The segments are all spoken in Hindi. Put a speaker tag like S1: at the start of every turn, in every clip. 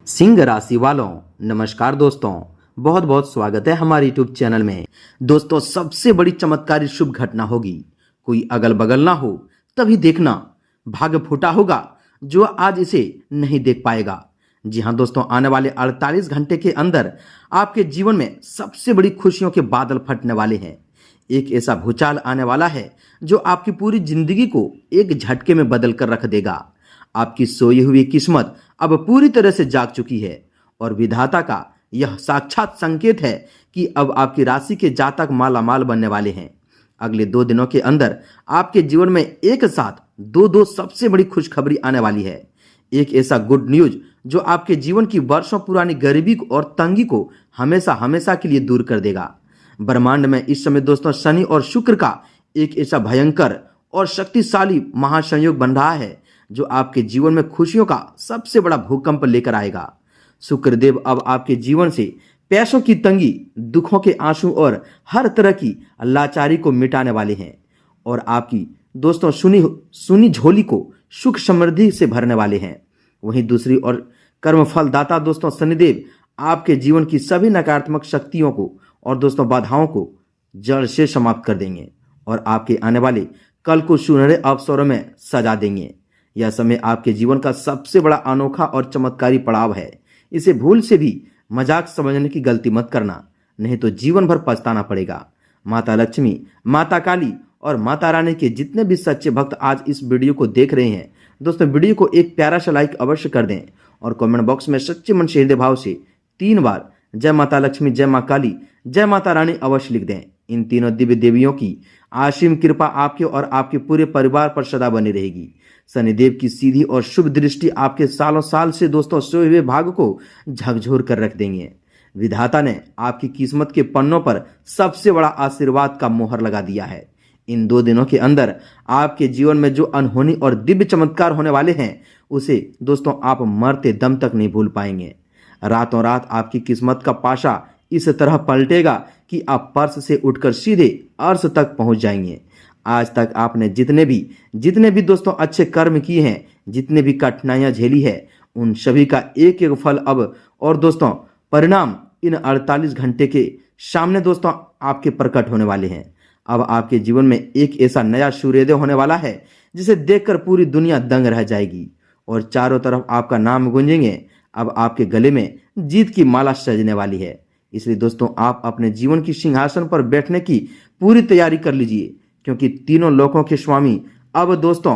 S1: सिंह राशि वालों, नमस्कार दोस्तों। बहुत बहुत स्वागत है हमारे यूट्यूब चैनल में। दोस्तों, सबसे बड़ी चमत्कारी शुभ घटना होगी, कोई अगल बगल ना हो तभी देखना। भाग्य फूटा होगा जो आज इसे नहीं देख पाएगा। जी हाँ दोस्तों, आने वाले 48 घंटे के अंदर आपके जीवन में सबसे बड़ी खुशियों के बादल फटने वाले हैं। एक ऐसा भूचाल आने वाला है जो आपकी पूरी जिंदगी को एक झटके में बदल कर रख देगा। आपकी सोई हुई किस्मत अब पूरी तरह से जाग चुकी है और विधाता का यह साक्षात संकेत है कि अब आपकी राशि के जातक माला माल बनने वाले हैं। अगले 2 दिनों के अंदर आपके जीवन में एक साथ दो सबसे बड़ी खुशखबरी आने वाली है। एक ऐसा गुड न्यूज जो आपके जीवन की वर्षों पुरानी गरीबी और तंगी को हमेशा हमेशा के लिए दूर कर देगा। ब्रह्मांड में इस समय दोस्तों शनि और शुक्र का एक ऐसा भयंकर और शक्तिशाली महासंयोग बन रहा है जो आपके जीवन में खुशियों का सबसे बड़ा भूकंप लेकर आएगा। शुक्रदेव अब आपके जीवन से पैसों की तंगी, दुखों के आंसू और हर तरह की लाचारी को मिटाने वाले हैं और आपकी दोस्तों सुनी झोली को सुख समृद्धि से भरने वाले हैं। वहीं दूसरी ओर कर्मफलदाता दोस्तों शनिदेव आपके जीवन की सभी नकारात्मक शक्तियों को और दोस्तों बाधाओं को जड़ से समाप्त कर देंगे और आपके आने वाले कल को सुनहरे अवसरों में सजा देंगे। यह समय आपके जीवन का सबसे बड़ा अनोखा और चमत्कारी पड़ाव है। इसे भूल से भी मजाक समझने की गलती मत करना, नहीं तो जीवन भर पछताना पड़ेगा। माता लक्ष्मी, माता काली और माता रानी के जितने भी सच्चे भक्त आज इस वीडियो को देख रहे हैं दोस्तों, वीडियो को एक प्यारा सा लाइक अवश्य कर दें और कमेंट बॉक्स में सच्चे मन से हृदय भाव से 3 बार जय माता लक्ष्मी, जय मां काली, जय माता रानी अवश्य लिख दें। इन तीनों दिव्य देवियों की असीम कृपा आपके और आपके पूरे परिवार पर सदा बनी रहेगी। शनिदेव की सीधी और शुभ दृष्टि आपके सालों साल से दोस्तों सोए हुए भाग्य को झकझोर कर रख देंगे। विधाता ने आपकी किस्मत के पन्नों पर सबसे बड़ा आशीर्वाद का मोहर लगा दिया है। इन 2 दिनों के अंदर आपके जीवन में जो अनहोनी और दिव्य चमत्कार होने वाले हैं उसे दोस्तों आप मरते दम तक नहीं भूल पाएंगे। रातों रात आपकी किस्मत का पाशा इस तरह पलटेगा कि आप फर्श से उठकर सीधे अर्श तक पहुंच जाएंगे। आज तक आपने जितने भी दोस्तों अच्छे कर्म किए हैं, जितने भी कठिनाइयां झेली है, उन सभी का एक एक फल अब और दोस्तों परिणाम इन 48 घंटे के सामने दोस्तों आपके प्रकट होने वाले हैं। अब आपके जीवन में एक ऐसा नया सूर्योदय होने वाला है जिसे देखकर पूरी दुनिया दंग रह जाएगी और चारों तरफ आपका नाम गूंजेंगे। अब आपके गले में जीत की माला सजने वाली है। इसलिए दोस्तों आप अपने जीवन की सिंहासन पर बैठने की पूरी तैयारी कर लीजिए, क्योंकि तीनों लोकों के स्वामी अब दोस्तों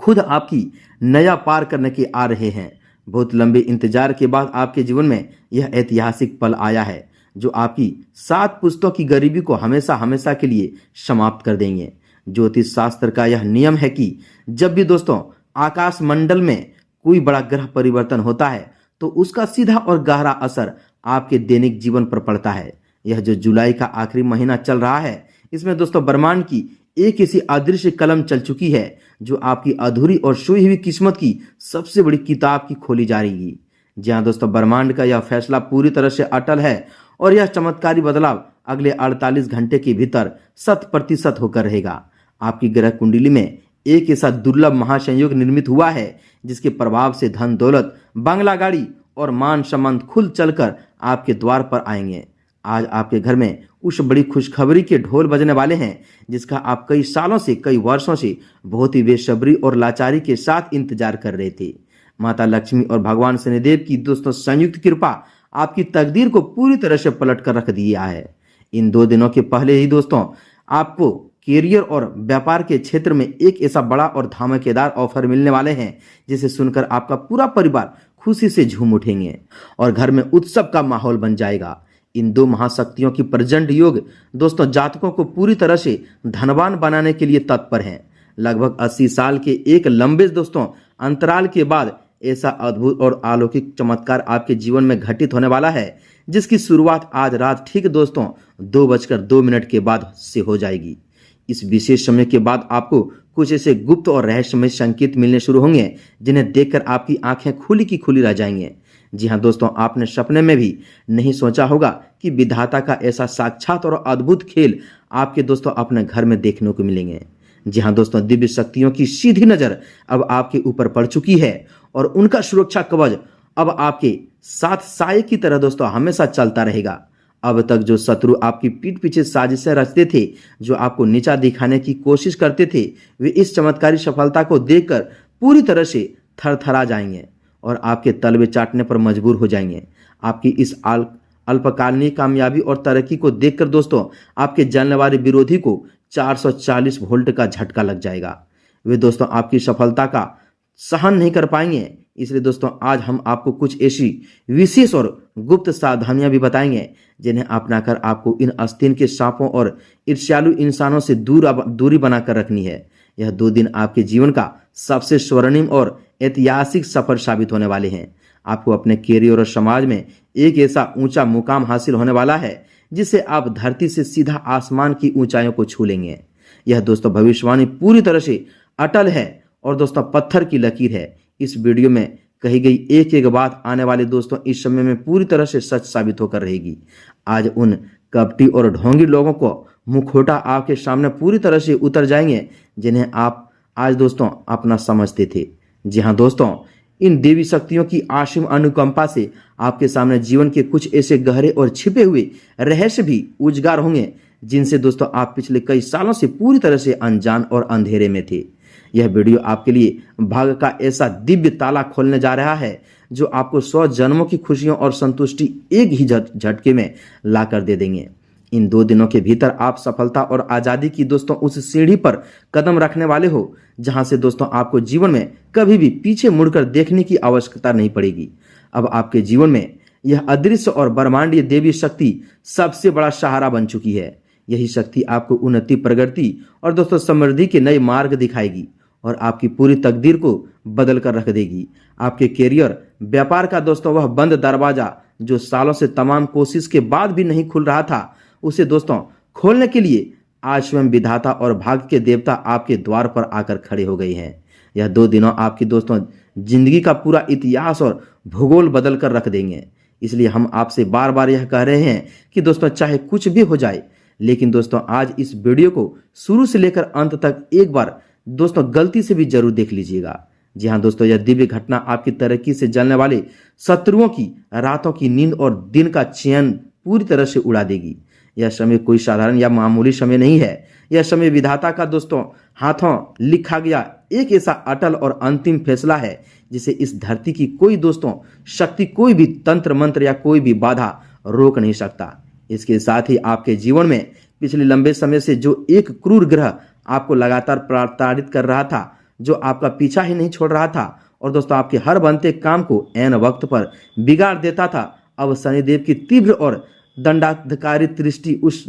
S1: खुद आपकी नया पार करने के आ रहे हैं। बहुत लंबे इंतजार के बाद आपके जीवन में यह ऐतिहासिक पल आया है जो आपकी 7 पुश्तों की गरीबी को हमेशा हमेशा के लिए समाप्त कर देंगे। ज्योतिष शास्त्र का यह नियम है कि जब भी दोस्तों आकाश मंडल में कोई बड़ा ग्रह परिवर्तन होता है तो उसका सीधा और गहरा असर आपके दैनिक जीवन पर पड़ता है। यह जो जुलाई का आखिरी महीना चल रहा है, इसमें दोस्तों ब्रह्मांड की एक ऐसी अदृश्य कलम चल चुकी है जो आपकी अधूरी और सोई हुई किस्मत की सबसे बड़ी किताब की खोली जा रही है। जी हाँ दोस्तों, ब्रह्मांड का यह फैसला पूरी तरह से अटल है और यह चमत्कारी बदलाव अगले 48 घंटे के भीतर 100% होकर रहेगा। आपकी ग्रह कुंडली में एक ऐसा दुर्लभ महासंयोग निर्मित हुआ है जिसके प्रभाव से धन दौलत, बंगला गाड़ी और मान सम्मान खुल चलकर आपके द्वार पर आएंगे। आज आपके घर में उस बड़ी खुशखबरी के ढोल बजने वाले हैं जिसका आप कई सालों से, कई वर्षों से बहुत ही बेसब्री और लाचारी के साथ इंतजार कर रहे थे। माता लक्ष्मी और भगवान शनिदेव की दोस्तों संयुक्त कृपा आपकी तकदीर को पूरी तरह से पलट कर रख दिया है। इन 2 दिनों के पहले ही दोस्तों आपको कैरियर और व्यापार के क्षेत्र में एक ऐसा बड़ा और धमाकेदार ऑफर मिलने वाले हैं जिसे सुनकर आपका पूरा परिवार खुशी से झूम उठेंगे और घर में उत्सव का माहौल बन जाएगा। इन 2 महाशक्तियों की प्रचंड योग दोस्तों जातकों को पूरी तरह से धनवान बनाने के लिए तत्पर हैं। लगभग 80 साल के एक लंबे दोस्तों अंतराल के बाद ऐसा अद्भुत और अलौकिक चमत्कार आपके जीवन में घटित होने वाला है जिसकी शुरुआत आज रात ठीक दोस्तों 2:02 के बाद से हो जाएगी। इस विशेष समय के बाद आपको कुछ ऐसे गुप्त और रहस्यमय संकेत मिलने शुरू होंगे जिन्हें देखकर आपकी आंखें खुली की खुली रह जाएंगे। जी हाँ दोस्तों, आपने सपने में भी नहीं सोचा होगा कि विधाता का ऐसा साक्षात और अद्भुत खेल आपके दोस्तों अपने घर में देखने को मिलेंगे। जी हाँ दोस्तों, दिव्य शक्तियों की सीधी नजर अब आपके ऊपर पड़ चुकी है और उनका सुरक्षा कवच अब आपके साथ साए की तरह दोस्तों हमेशा चलता रहेगा। अब तक जो शत्रु आपकी पीठ पीछे साजिशें रचते थे, जो आपको नीचा दिखाने की कोशिश करते थे, वे इस चमत्कारी सफलता को देखकर पूरी तरह से थरथरा जाएंगे और आपके तलवे चाटने पर मजबूर हो जाएंगे। आपकी इस अल्पकालीन कामयाबी और तरक्की को देखकर दोस्तों आपके जलने वाले विरोधी को 440 वोल्ट का झटका लग जाएगा। वे दोस्तों आपकी सफलता का सहन नहीं कर पाएंगे। इसलिए दोस्तों आज हम आपको कुछ ऐसी विशेष और गुप्त सावधानियां भी बताएंगे जिन्हें अपनाकर आपको इन आस्तीन के सांपों और ईर्ष्यालु इंसानों से दूरी बनाकर रखनी है। यह 2 दिन आपके जीवन का सबसे स्वर्णिम और ऐतिहासिक सफर साबित होने वाले हैं। आपको अपने कैरियर और समाज में एक ऐसा ऊंचा मुकाम हासिल होने वाला है जिससे आप धरती से सीधा आसमान की ऊंचाइयों को छू लेंगे। यह दोस्तों भविष्यवाणी पूरी तरह से अटल है और दोस्तों पत्थर की लकीर है। इस वीडियो में कही गई एक एक बात आने वाले दोस्तों इस समय में पूरी तरह से सच साबित होकर रहेगी। आज उन कपटी और ढोंगी लोगों को मुखौटा आपके सामने पूरी तरह से उतर जाएंगे जिन्हें आप आज दोस्तों अपना समझते थे। जी हाँ दोस्तों, इन देवी शक्तियों की असीम अनुकंपा से आपके सामने जीवन के कुछ ऐसे गहरे और छिपे हुए रहस्य भी उजागर होंगे जिनसे दोस्तों आप पिछले कई सालों से पूरी तरह से अनजान और अंधेरे में थे। यह वीडियो आपके लिए भाग्य का ऐसा दिव्य ताला खोलने जा रहा है जो आपको 100 जन्मों की खुशियों और संतुष्टि एक ही झटके में लाकर दे देंगे। इन 2 दिनों के भीतर आप सफलता और आजादी की दोस्तों उस सीढ़ी पर कदम रखने वाले हो जहां से दोस्तों आपको जीवन में कभी भी पीछे मुड़कर देखने की आवश्यकता नहीं पड़ेगी। अब आपके जीवन में यह अदृश्य और ब्रह्मांडीय देवी शक्ति सबसे बड़ा सहारा बन चुकी है। यही शक्ति आपको उन्नति, प्रगति और दोस्तों समृद्धि के नए मार्ग दिखाएगी और आपकी पूरी तकदीर को बदल कर रख देगी। आपके कैरियर, व्यापार का दोस्तों वह बंद दरवाजा जो सालों से तमाम कोशिश के बाद भी नहीं खुल रहा था, उसे दोस्तों खोलने के लिए आज स्वयं विधाता और भाग्य के देवता आपके द्वार पर आकर खड़े हो गए हैं। यह 2 दिनों आपकी दोस्तों जिंदगी का पूरा इतिहास और भूगोल बदल कर रख देंगे। इसलिए हम आपसे बार बार यह कह रहे हैं कि दोस्तों चाहे कुछ भी हो जाए, लेकिन दोस्तों आज इस वीडियो को शुरू से लेकर अंत तक एक बार दोस्तों गलती से भी जरूर देख लीजिएगा। जी हाँ दोस्तों, यह दिव्य घटना आपकी तरक्की से जलने वाले शत्रुओं की रातों की नींद और दिन का चैन पूरी तरह से उड़ा देगी। यह समय कोई साधारण या मामूली समय नहीं है। यह समय विधाता का दोस्तों हाथों लिखा गया एक ऐसा अटल और अंतिम फैसला है जिसे इस धरती की कोई दोस्तों शक्ति, कोई भी तंत्र मंत्र या कोई भी बाधा रोक नहीं सकता। इसके साथ ही आपके जीवन में पिछले लंबे समय से जो एक क्रूर ग्रह आपको लगातार प्रताड़ित कर रहा था, जो आपका पीछा ही नहीं छोड़ रहा था और दोस्तों आपके हर बनते काम को ऐन वक्त पर बिगाड़ देता था, अब शनिदेव की तीव्र और दंडाधिकारी दृष्टि उस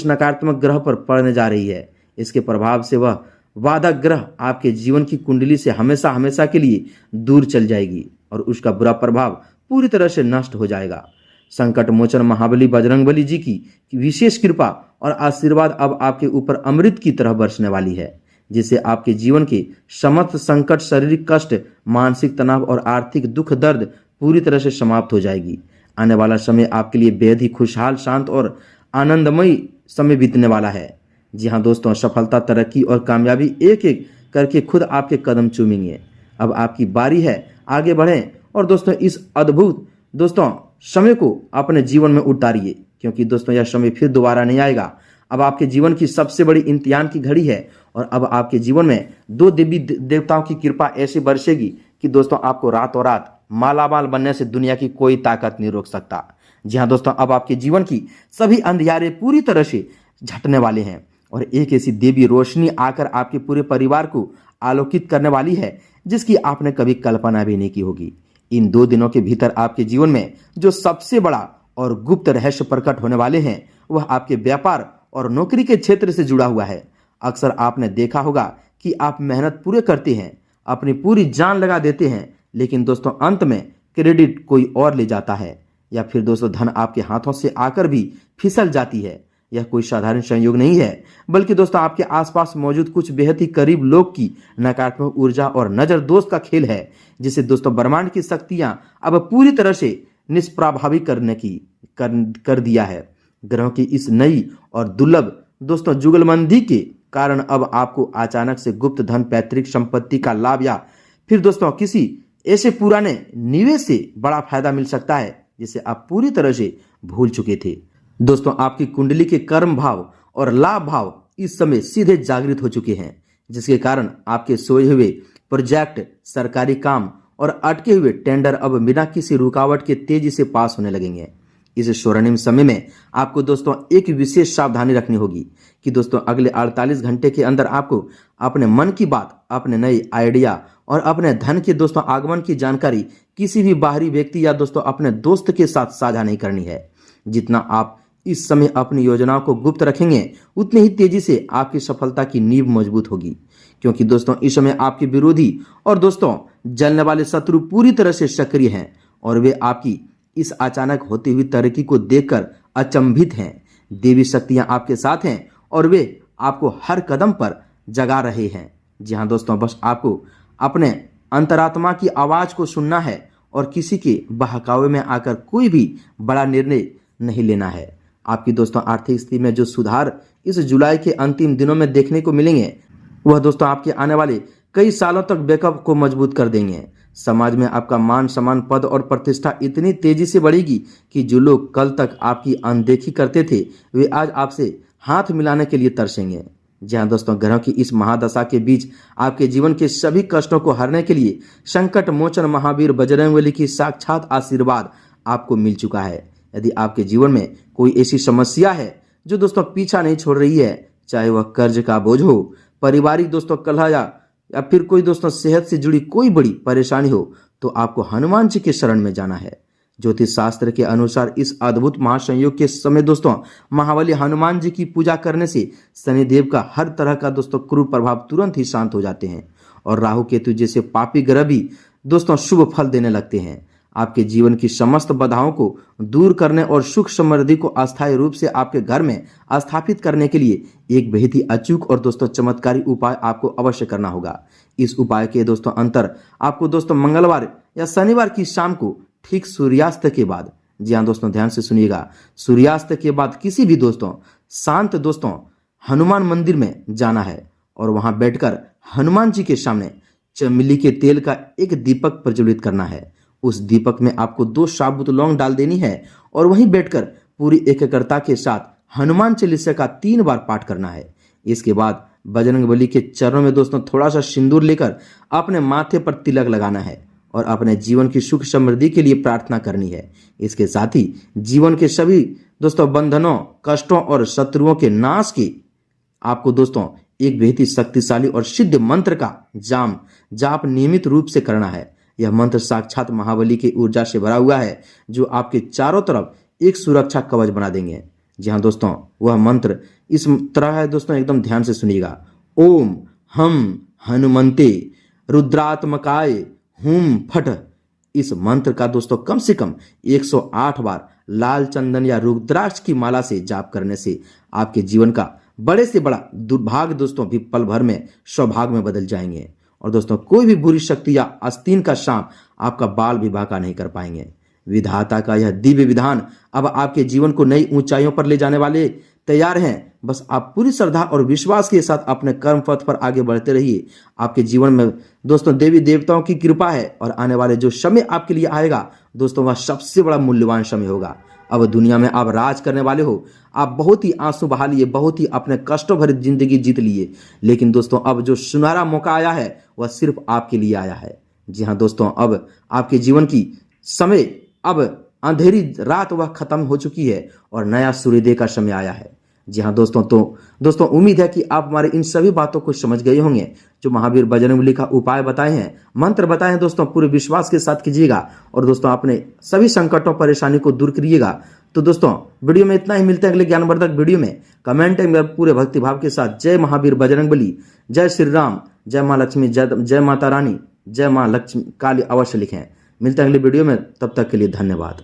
S1: नकारात्मक ग्रह पर पड़ने जा रही है। इसके प्रभाव से वह बाधक ग्रह आपके जीवन की कुंडली से हमेशा हमेशा के लिए दूर चल जाएगी और उसका बुरा प्रभाव पूरी तरह से नष्ट हो जाएगा। संकट मोचन महाबली बजरंगबली जी की विशेष कृपा और आशीर्वाद अब आपके ऊपर अमृत की तरह बरसने वाली है, जिससे आपके जीवन के समस्त संकट, शारीरिक कष्ट, मानसिक तनाव और आर्थिक दुख दर्द पूरी तरह से समाप्त हो जाएगी। आने वाला समय आपके लिए बेहद ही खुशहाल, शांत और आनंदमयी समय बीतने वाला है। जी हाँ दोस्तों, सफलता, तरक्की और कामयाबी एक एक करके खुद आपके कदम चूमेंगे। अब आपकी बारी है, आगे बढ़ें और दोस्तों इस अद्भुत दोस्तों समय को अपने जीवन में उतारिए, क्योंकि दोस्तों यह समय फिर दोबारा नहीं आएगा। अब आपके जीवन की सबसे बड़ी इम्तिहान की घड़ी है और अब आपके जीवन में 2 देवी देवताओं की कृपा ऐसी बरसेगी कि दोस्तों आपको रातों रात मालामाल बनने से दुनिया की कोई ताकत नहीं रोक सकता। जी हाँ दोस्तों, अब आपके जीवन की सभी अंधियारे पूरी तरह से झटने वाले हैं और एक ऐसी देवी रोशनी आकर आपके पूरे परिवार को आलोकित करने वाली है जिसकी आपने कभी कल्पना भी नहीं की होगी। इन 2 दिनों के भीतर आपके जीवन में जो सबसे बड़ा और गुप्त रहस्य प्रकट होने वाले हैं वह आपके व्यापार और नौकरी के क्षेत्र से जुड़ा हुआ है। अक्सर आपने देखा होगा कि आप मेहनत पूरे करते हैं, अपनी पूरी जान लगा देते हैं, लेकिन दोस्तों अंत में क्रेडिट कोई और ले जाता है या फिर दोस्तों धन आपके हाथों से आकर भी फिसल जाती है। यह कोई साधारण संयोग नहीं है, बल्कि दोस्तों आपके आसपास मौजूद कुछ बेहद ही करीब लोग की नकारात्मक ऊर्जा और नजर दोस्त का खेल है, जिसे दोस्तों ब्रह्मांड की शक्तियां अब पूरी तरह से निष्प्रभावी कर दिया है। ग्रहों की इस नई और दुर्लभ दोस्तों जुगलबंदी के कारण अब आपको अचानक से गुप्त धन, पैतृक संपत्ति का लाभ या फिर दोस्तों किसी ऐसे पुराने निवेश से बड़ा फायदा मिल सकता है जिसे आप पूरी तरह से भूल चुके थे। दोस्तों, आपकी कुंडली के कर्म भाव और लाभ भाव इस समय सीधे जागृत हो चुके हैं, जिसके कारण आपके सोए हुए प्रोजेक्ट, सरकारी काम और अटके हुए टेंडर अब बिना किसी रुकावट के तेजी से पास होने लगेंगे। इस स्वर्णिम समय में आपको दोस्तों एक विशेष सावधानी रखनी होगी कि दोस्तों अगले 48 घंटे के अंदर आपको अपने मन की बात, अपने नए आइडिया और अपने धन के दोस्तों आगमन की जानकारी किसी भी बाहरी व्यक्ति या दोस्तों अपने दोस्त के साथ साझा नहीं करनी है। जितना आप इस समय अपनी योजनाओं को गुप्त रखेंगे, उतनी ही तेजी से आपकी सफलता की नींव मजबूत होगी, क्योंकि दोस्तों इस समय आपके विरोधी और दोस्तों जलने वाले शत्रु पूरी तरह से सक्रिय हैं और वे आपकी इस अचानक होती हुई तरक्की को देखकर अचंभित हैं। देवी शक्तियां आपके साथ हैं और वे आपको हर कदम पर जगा रहे हैं। जी हाँ दोस्तों, बस आपको अपने अंतरात्मा की आवाज को सुनना है और किसी के बहकावे में आकर कोई भी बड़ा निर्णय नहीं लेना है। आपकी दोस्तों आर्थिक स्थिति में जो सुधार इस जुलाई के अंतिम दिनों में देखने को मिलेंगे, वह दोस्तों आपके आने वाले कई सालों तक बैकअप को मजबूत कर देंगे। समाज में आपका मान सम्मान, पद और प्रतिष्ठा इतनी तेजी से बढ़ेगी कि जो लोग कल तक आपकी अनदेखी करते थे, वे आज आपसे हाथ मिलाने के लिए तरसेंगे। जी हाँ दोस्तों, ग्रहों की इस महादशा के बीच आपके जीवन के सभी कष्टों को हरने के लिए संकट मोचन महावीर बजरंगबली की साक्षात आशीर्वाद आपको मिल चुका है। यदि आपके जीवन में कोई ऐसी समस्या है जो दोस्तों पीछा नहीं छोड़ रही है, चाहे वह कर्ज का बोझ हो, पारिवारिक दोस्तों कलह या फिर कोई दोस्तों सेहत से जुड़ी कोई बड़ी परेशानी हो, तो आपको हनुमान जी के शरण में जाना है। ज्योतिष शास्त्र के अनुसार इस अद्भुत महासंयोग के समय दोस्तों महाबली हनुमान जी की पूजा करने से शनिदेव का हर तरह का दोस्तों क्रूर प्रभाव तुरंत ही शांत हो जाते हैं और राहु केतु जैसे पापी ग्रह भी दोस्तों शुभ फल देने लगते हैं। आपके जीवन की समस्त बाधाओं को दूर करने और सुख समृद्धि को अस्थायी रूप से आपके घर में स्थापित करने के लिए एक बेहद ही अचूक और दोस्तों चमत्कारी उपाय आपको अवश्य करना होगा। इस उपाय के दोस्तों अंतर आपको दोस्तों मंगलवार या शनिवार की शाम को ठीक सूर्यास्त के बाद, जी हाँ दोस्तों ध्यान से सुनिएगा, सूर्यास्त के बाद किसी भी दोस्तों शांत दोस्तों हनुमान मंदिर में जाना है और वहां बैठकर हनुमान जी के सामने चमेली के तेल का एक दीपक प्रज्वलित करना है। उस दीपक में आपको 2 साबुत लौंग डाल देनी है और वहीं बैठकर पूरी एकाग्रता के साथ हनुमान चालीसा का 3 बार पाठ करना है। इसके बाद बजरंगबली के चरणों में दोस्तों थोड़ा सा सिंदूर लेकर अपने माथे पर तिलक लगाना है और अपने जीवन की सुख समृद्धि के लिए प्रार्थना करनी है। इसके साथ ही जीवन के सभी दोस्तों बंधनों, कष्टों और शत्रुओं के नाश की आपको दोस्तों एक बेहद ही शक्तिशाली और सिद्ध मंत्र का जाप नियमित रूप से करना है। यह मंत्र साक्षात महाबली की ऊर्जा से भरा हुआ है जो आपके चारों तरफ एक सुरक्षा कवच बना देंगे। जी हाँ दोस्तों, वह मंत्र इस तरह है दोस्तों, एकदम ध्यान से सुनिएगा। ओम हम हनुमंते रुद्रात्मकाय हुम फट। इस मंत्र का दोस्तों कम से कम 108 बार लाल चंदन या रुद्राक्ष की माला से जाप करने से आपके जीवन का बड़े से बड़ा दुर्भाग्य दोस्तों भी पल भर में सौभाग्य में बदल जाएंगे और दोस्तों कोई भी बुरी शक्ति या आस्तीन का सांप आपका बाल भी बांका नहीं कर पाएंगे। विधाता का यह दिव्य विधान अब आपके जीवन को नई ऊंचाइयों पर ले जाने वाले तैयार हैं। बस आप पूरी श्रद्धा और विश्वास के साथ अपने कर्म पथ पर आगे बढ़ते रहिए। आपके जीवन में दोस्तों देवी देवताओं की कृपा है और आने वाले जो समय आपके लिए आएगा दोस्तों वह सबसे बड़ा मूल्यवान समय होगा। अब दुनिया में आप राज करने वाले हो। आप बहुत ही आंसू बहा लिए, बहुत ही अपने कष्टों भरी जिंदगी जीत लिए, लेकिन दोस्तों अब जो सुनहरा मौका आया है वह सिर्फ आपके लिए आया है। जी हाँ दोस्तों, अब आपके जीवन की समय, अब अंधेरी रात वह खत्म हो चुकी है और नया सूर्योदय का समय आया है। जी हाँ दोस्तों, तो दोस्तों उम्मीद है कि आप हमारे इन सभी बातों को समझ गए होंगे। जो महावीर बजरंगबली का उपाय बताए हैं, मंत्र बताए हैं दोस्तों, पूरे विश्वास के साथ कीजिएगा और दोस्तों अपने सभी संकटों परेशानी को दूर करिएगा। तो दोस्तों वीडियो में इतना ही, मिलते हैं अगले ज्ञानवर्धक वीडियो में। कमेंट में पूरे भक्तिभाव के साथ जय महावीर बजरंगबली, जय श्री राम, जय माँ लक्ष्मी, जय माता रानी, जय माँ लक्ष्मी काली अवश्य लिखें। मिलते हैं अगले वीडियो में, तब तक के लिए धन्यवाद।